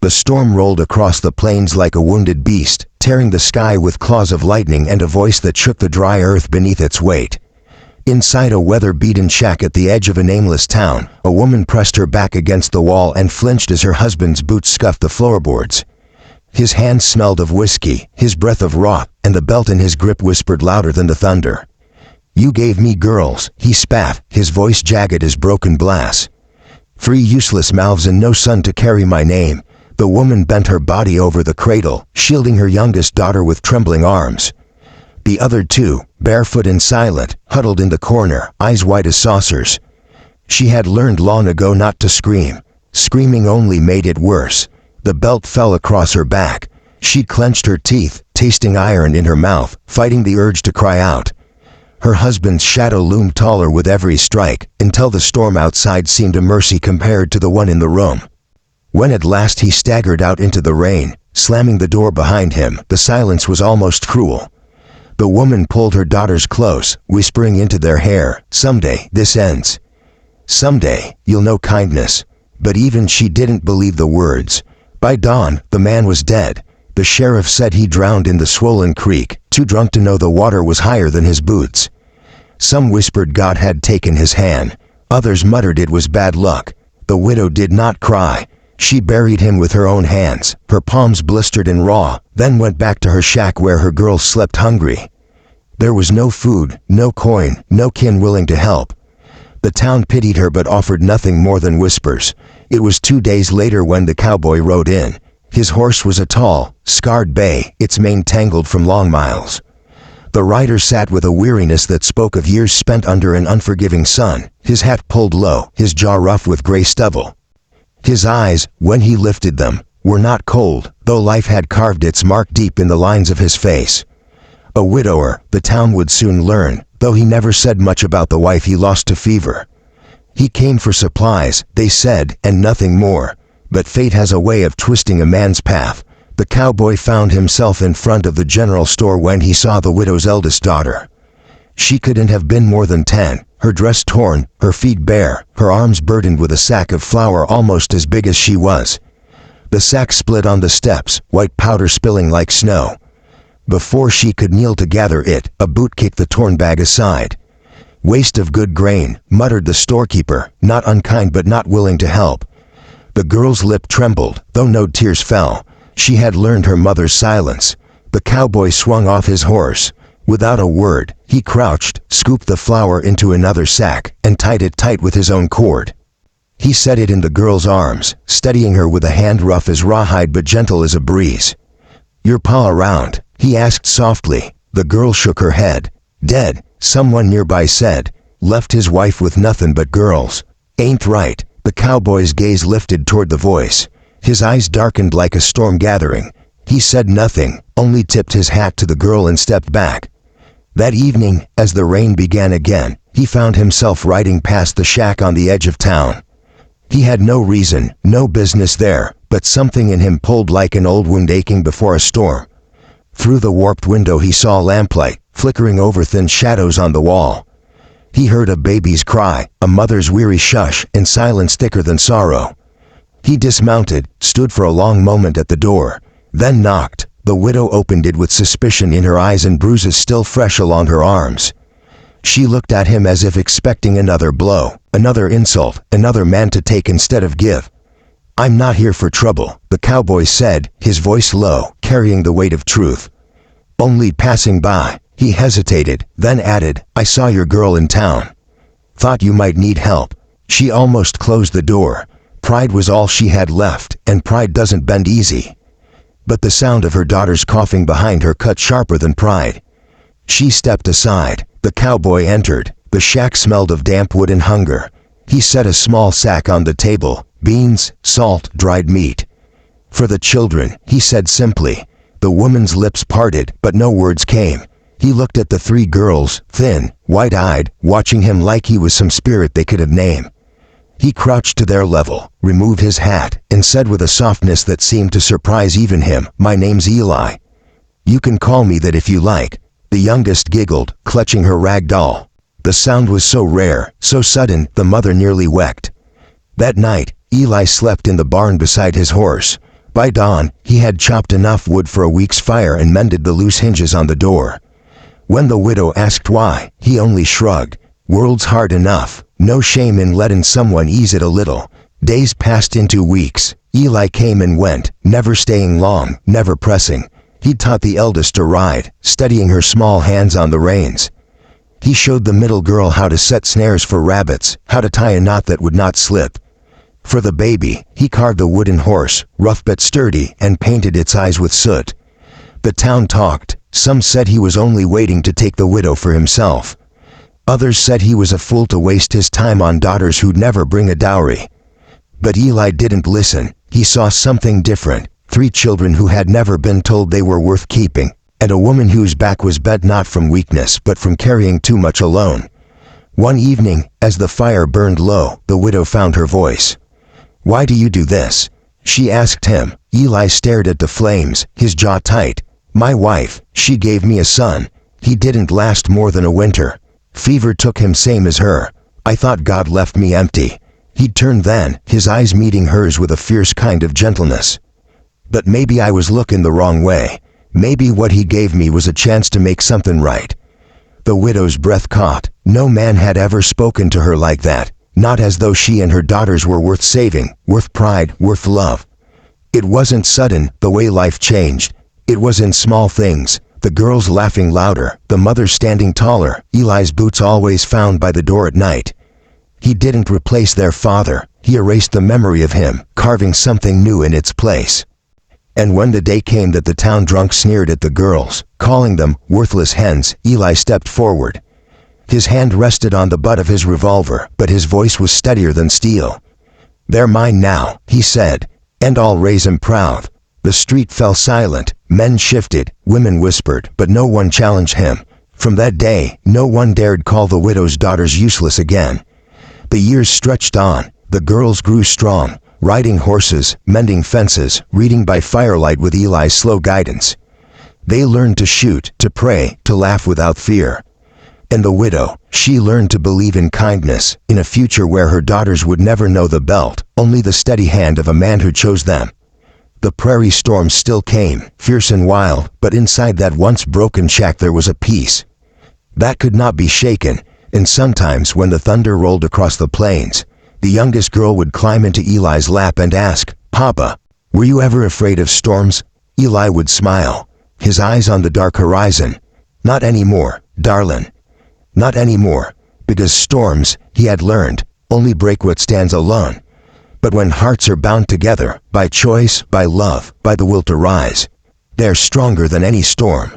The storm rolled across the plains like a wounded beast, tearing the sky with claws of lightning and a voice that shook the dry earth beneath its weight. Inside a weather-beaten shack at the edge of a nameless town, a woman pressed her back against the wall and flinched as her husband's boots scuffed the floorboards. His hands smelled of whiskey, his breath of rot, and the belt in his grip whispered louder than the thunder. "You gave me girls," he spat, his voice jagged as broken glass. "Three useless mouths and no son to carry my name." The woman bent her body over the cradle, shielding her youngest daughter with trembling arms. The other two, barefoot and silent, huddled in the corner, eyes wide as saucers. She had learned long ago not to scream. Screaming only made it worse. The belt fell across her back. She clenched her teeth, tasting iron in her mouth, fighting the urge to cry out. Her husband's shadow loomed taller with every strike, until the storm outside seemed a mercy compared to the one in the room. When at last he staggered out into the rain, slamming the door behind him, the silence was almost cruel. The woman pulled her daughters close, whispering into their hair, "Someday, this ends. Someday, you'll know kindness." But even she didn't believe the words. By dawn, the man was dead. The sheriff said he drowned in the swollen creek, too drunk to know the water was higher than his boots. Some whispered God had taken his hand. Others muttered it was bad luck. The widow did not cry. She buried him with her own hands, her palms blistered and raw, then went back to her shack where her girls slept hungry. There was no food, no coin, no kin willing to help. The town pitied her but offered nothing more than whispers. It was 2 days later when the cowboy rode in. His horse was a tall, scarred bay, its mane tangled from long miles. The rider sat with a weariness that spoke of years spent under an unforgiving sun, his hat pulled low, his jaw rough with gray stubble. His eyes, when he lifted them, were not cold, though life had carved its mark deep in the lines of his face. A widower, the town would soon learn, though he never said much about the wife he lost to fever. He came for supplies, they said, and nothing more. But fate has a way of twisting a man's path. The cowboy found himself in front of the general store when he saw the widow's eldest daughter. She couldn't have been more than 10, her dress torn, her feet bare, her arms burdened with a sack of flour almost as big as she was. The sack split on the steps, white powder spilling like snow. Before she could kneel to gather it, a boot kicked the torn bag aside. "Waste of good grain," muttered the storekeeper, not unkind but not willing to help. The girl's lip trembled, though no tears fell. She had learned her mother's silence. The cowboy swung off his horse. Without a word, he crouched, scooped the flour into another sack, and tied it tight with his own cord. He set it in the girl's arms, steadying her with a hand rough as rawhide but gentle as a breeze. "Your pa around?" he asked softly. The girl shook her head. "Dead," someone nearby said. "Left his wife with nothing but girls." "Ain't right." The cowboy's gaze lifted toward the voice. His eyes darkened like a storm gathering. He said nothing, only tipped his hat to the girl and stepped back. That evening, as the rain began again, he found himself riding past the shack on the edge of town. He had no reason, no business there, but something in him pulled like an old wound aching before a storm. Through the warped window he saw lamplight, flickering over thin shadows on the wall. He heard a baby's cry, a mother's weary shush, and silence thicker than sorrow. He dismounted, stood for a long moment at the door, then knocked. The widow opened it with suspicion in her eyes and bruises still fresh along her arms. She looked at him as if expecting another blow, another insult, another man to take instead of give. "I'm not here for trouble," the cowboy said, his voice low, carrying the weight of truth. "Only passing by." He hesitated, then added, "I saw your girl in town. Thought you might need help." She almost closed the door. Pride was all she had left, and pride doesn't bend easy. But the sound of her daughter's coughing behind her cut sharper than pride. She stepped aside. The cowboy entered. The shack smelled of damp wood and hunger. He set a small sack on the table, beans, salt, dried meat. "For the children," he said simply. The woman's lips parted, but no words came. He looked at the 3 girls, thin, wide-eyed, watching him like he was some spirit they could have named. He crouched to their level, removed his hat, and said with a softness that seemed to surprise even him, "My name's Eli. You can call me that if you like." The youngest giggled, clutching her rag doll. The sound was so rare, so sudden, the mother nearly wept. That night, Eli slept in the barn beside his horse. By dawn, he had chopped enough wood for a week's fire and mended the loose hinges on the door. When the widow asked why, he only shrugged. World's hard enough, no shame in letting someone ease it a little. Days passed into weeks. Eli came and went, never staying long, never pressing. He taught the eldest to ride, steadying her small hands on the reins. He showed the middle girl how to set snares for rabbits, how to tie a knot that would not slip. For the baby, he carved a wooden horse, rough but sturdy, and painted its eyes with soot. The town talked. Some said he was only waiting to take the widow for himself. Others said he was a fool to waste his time on daughters who'd never bring a dowry. But Eli didn't listen. He saw something different. 3 children who had never been told they were worth keeping, and a woman whose back was bent not from weakness but from carrying too much alone. One evening, as the fire burned low, the widow found her voice. "Why do you do this?" she asked him. Eli stared at the flames, his jaw tight. "My wife, she gave me a son. He didn't last more than a winter. Fever took him same as her. I thought God left me empty." He turned then, his eyes meeting hers with a fierce kind of gentleness. "But maybe I was looking the wrong way. Maybe what he gave me was a chance to make something right." The widow's breath caught. No man had ever spoken to her like that, not as though she and her daughters were worth saving, worth pride, worth love. It wasn't sudden, the way life changed. It was in small things. The girls laughing louder, the mother standing taller, Eli's boots always found by the door at night. He didn't replace their father. He erased the memory of him, carving something new in its place. And when the day came that the town drunk sneered at the girls, calling them worthless hens, Eli stepped forward. His hand rested on the butt of his revolver, but his voice was steadier than steel. "They're mine now," he said, "and I'll raise 'em proud." The street fell silent. Men shifted, women whispered, but no one challenged him. From that day, no one dared call the widow's daughters useless again. The years stretched on. The girls grew strong, riding horses, mending fences, reading by firelight with Eli's slow guidance. They learned to shoot, to pray, to laugh without fear. And the widow, she learned to believe in kindness, in a future where her daughters would never know the belt, only the steady hand of a man who chose them. The prairie storms still came, fierce and wild, but inside that once broken shack there was a peace that could not be shaken. And sometimes when the thunder rolled across the plains, the youngest girl would climb into Eli's lap and ask, "Papa, were you ever afraid of storms?" Eli would smile, his eyes on the dark horizon. "Not anymore, darlin'. Not anymore," because storms, he had learned, only break what stands alone. But when hearts are bound together, by choice, by love, by the will to rise, they're stronger than any storm.